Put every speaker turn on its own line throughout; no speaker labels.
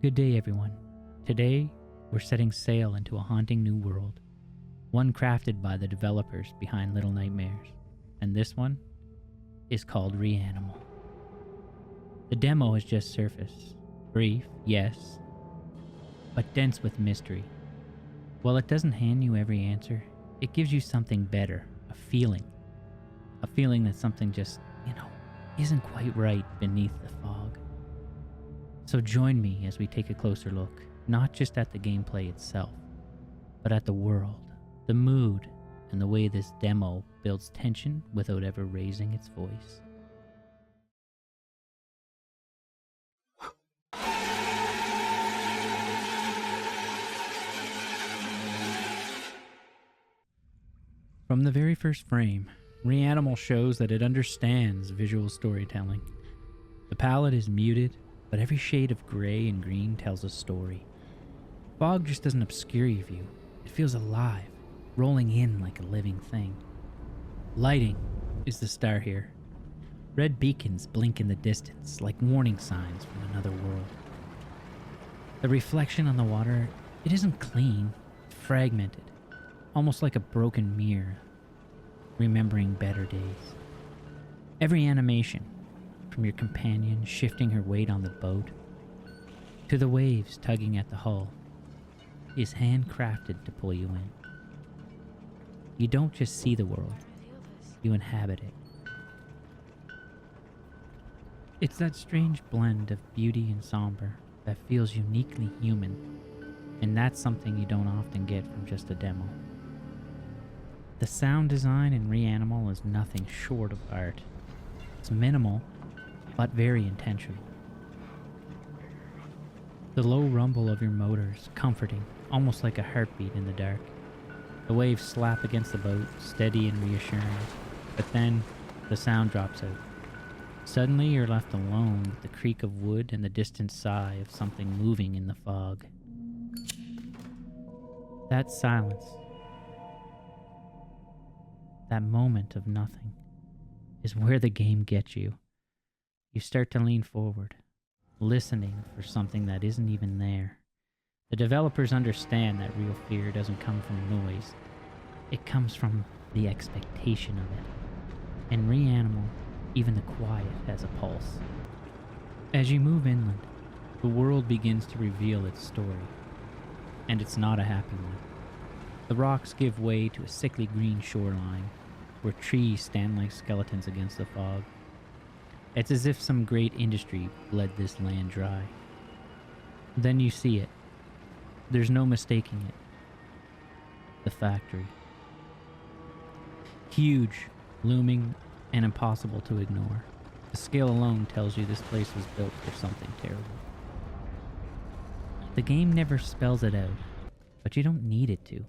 Good day, everyone. Today, we're setting sail into a haunting new world, one crafted by the developers behind Little Nightmares, and this one is called REANIMAL. The demo has just surfaced. Brief, yes, but dense with mystery. While it doesn't hand you every answer, it gives you something better, a feeling that something just, isn't quite right beneath the fog. So join me as we take a closer look, not just at the gameplay itself, but at the world, the mood, and the way this demo builds tension without ever raising its voice. From the very first frame, REANIMAL shows that it understands visual storytelling. The palette is muted, but every shade of gray and green tells a story. Fog just doesn't obscure your view. It feels alive, rolling in like a living thing. Lighting is the star here. Red beacons blink in the distance like warning signs from another world. The reflection on the water, it isn't clean, it's fragmented, almost like a broken mirror, remembering better days. Every animation, from your companion shifting her weight on the boat, to the waves tugging at the hull, is handcrafted to pull you in. You don't just see the world, you inhabit it. It's that strange blend of beauty and somber that feels uniquely human, and that's something you don't often get from just a demo. The sound design in REANIMAL is nothing short of art. It's minimal, but very intentional. The low rumble of your motors, comforting, almost like a heartbeat in the dark. The waves slap against the boat, steady and reassuring, but then the sound drops out. Suddenly you're left alone with the creak of wood and the distant sigh of something moving in the fog. That silence, that moment of nothing, is where the game gets you. You start to lean forward, listening for something that isn't even there. The developers understand that real fear doesn't come from noise. It comes from the expectation of it. In REANIMAL, even the quiet has a pulse. As you move inland, the world begins to reveal its story. And it's not a happy one. The rocks give way to a sickly green shoreline, where trees stand like skeletons against the fog. It's as if some great industry bled this land dry. Then you see it. There's no mistaking it. The factory. Huge, looming, and impossible to ignore. The scale alone tells you this place was built for something terrible. The game never spells it out, but you don't need it to.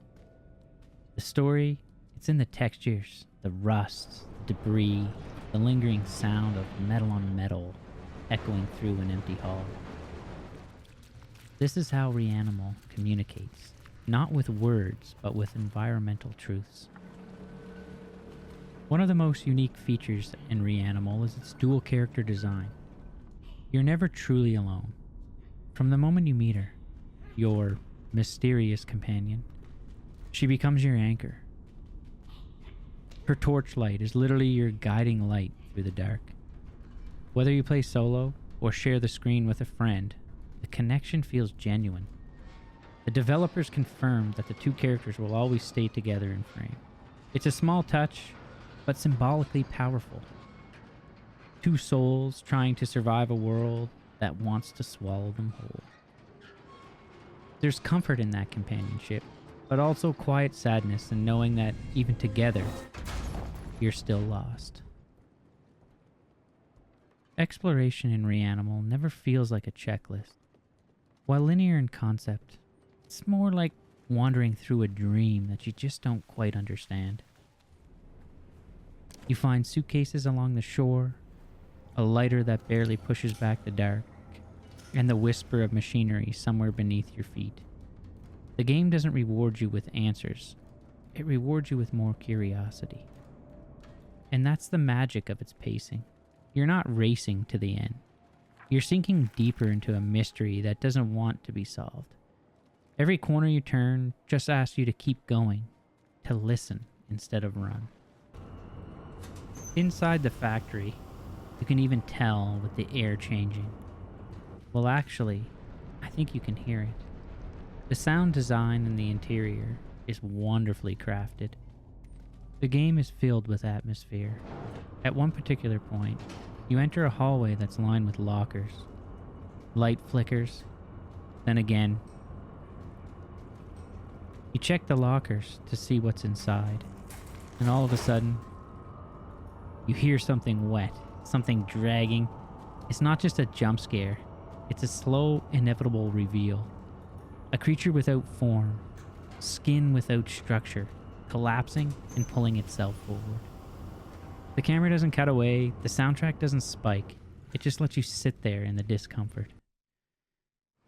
The story, it's in the textures, the rust, the debris, the lingering sound of metal on metal echoing through an empty hall. This is how REANIMAL communicates, not with words, but with environmental truths. One of the most unique features in REANIMAL is its dual character design. You're never truly alone. From the moment you meet her, your mysterious companion, she becomes your anchor. Her torchlight is literally your guiding light through the dark. Whether you play solo or share the screen with a friend, the connection feels genuine. The developers confirmed that the two characters will always stay together in frame. It's a small touch, but symbolically powerful. Two souls trying to survive a world that wants to swallow them whole. There's comfort in that companionship, but also quiet sadness in knowing that even together, you're still lost. Exploration in REANIMAL never feels like a checklist. While linear in concept, it's more like wandering through a dream that you just don't quite understand. You find suitcases along the shore, a lighter that barely pushes back the dark, and the whisper of machinery somewhere beneath your feet. The game doesn't reward you with answers. It rewards you with more curiosity. And that's the magic of its pacing. You're not racing to the end. You're sinking deeper into a mystery that doesn't want to be solved. Every corner you turn just asks you to keep going, to listen instead of run. Inside the factory, you can even tell with the air changing. Well, actually, I think you can hear it. The sound design in the interior is wonderfully crafted. The game is filled with atmosphere. At one particular point, you enter a hallway that's lined with lockers. Light flickers, then again. You check the lockers to see what's inside, and all of a sudden, you hear something wet, something dragging. It's not just a jump scare, it's a slow, inevitable reveal. A creature without form, skin without structure, collapsing and pulling itself forward. The camera doesn't cut away, the soundtrack doesn't spike, it just lets you sit there in the discomfort.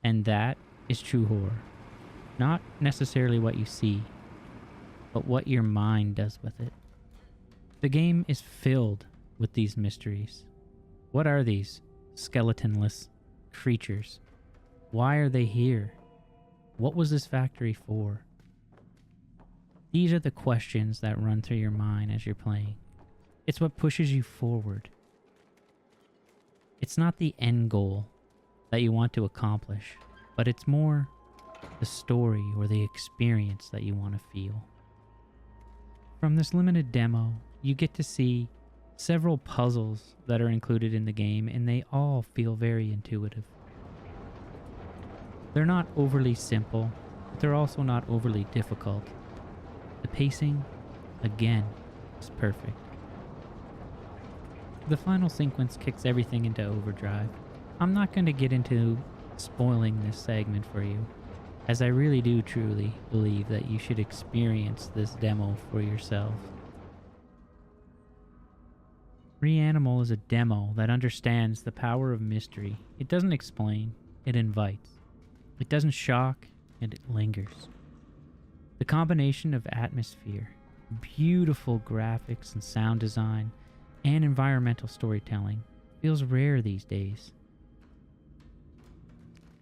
And that is true horror. Not necessarily what you see, but what your mind does with it. The game is filled with these mysteries. What are these skeletonless creatures? Why are they here? What was this factory for? These are the questions that run through your mind as you're playing. It's what pushes you forward. It's not the end goal that you want to accomplish, but it's more the story or the experience that you want to feel. From this limited demo, you get to see several puzzles that are included in the game, and they all feel very intuitive. They're not overly simple, but they're also not overly difficult. The pacing, again, is perfect. The final sequence kicks everything into overdrive. I'm not going to get into spoiling this segment for you, as I really do truly believe that you should experience this demo for yourself. Reanimal is a demo that understands the power of mystery. It doesn't explain, it invites. It doesn't shock, and it lingers. The combination of atmosphere, beautiful graphics and sound design, and environmental storytelling feels rare these days.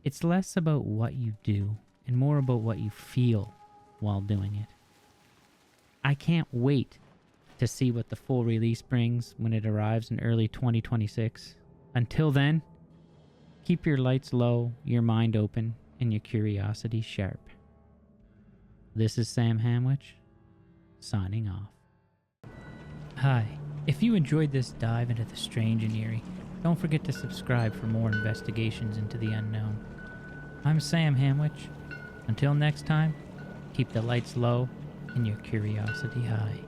It's less about what you do and more about what you feel while doing it. I can't wait to see what the full release brings when it arrives in early 2026. Until then, keep your lights low, your mind open, and your curiosity sharp. This is Sam Hamwich, signing off. Hi, if you enjoyed this dive into the strange and eerie, don't forget to subscribe for more investigations into the unknown. I'm Sam Hamwich. Until next time, keep the lights low and your curiosity high.